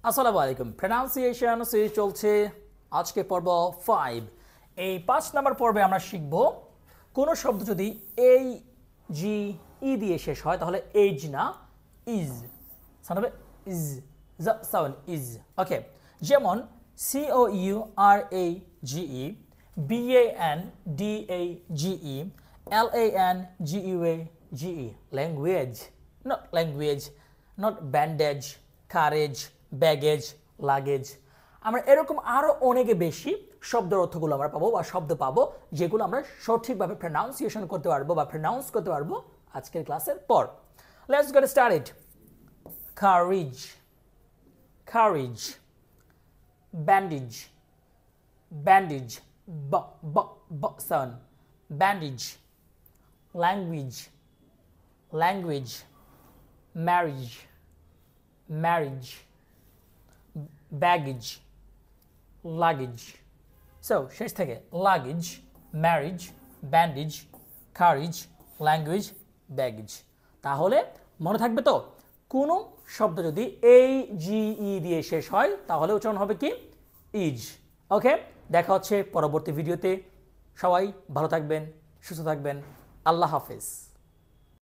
আসসালামু আলাইকুম। Pronunciation series চলছে, আজকে পর্ব 5। এই 5 নম্বর পর্বে আমরা শিখব কোনো শব্দ যদি এই জি ই দিয়ে শেষ হয় তাহলে এইজ না ইজ সাউন্ড হবে ইজ সাউন্ড ইজ। ওকে, যেমন C O U R A G E, B A N D A G E, L A N G U A G E. Language, not language, not bandage, courage, baggage, luggage. আমরা এরকম আরও অনেকে বেশি শব্দের অর্থগুলো আমরা পাবো বা শব্দ পাবো যেগুলো আমরা সঠিকভাবে প্রনাউন্সিয়েশন করতে পারবো বা প্রনাউন্স করতে পারবো আজকের ক্লাসের পর। Let's get started. Courage, courage, bandage, bandage, ব ব ব sound, bandage, language, language, marriage, marriage, baggage, luggage. So শেষ থেকে luggage, marriage, bandage, carriage, language, baggage. তাহলে মনে থাকবে তো, কোনো শব্দ যদি এই জি ই দিয়ে শেষ হয় তাহলে উচ্চারণ হবে কি ইজ। ওকে, দেখা হচ্ছে পরবর্তী ভিডিওতে। সবাই ভালো থাকবেন, সুস্থ থাকবেন। আল্লাহ হাফেজ।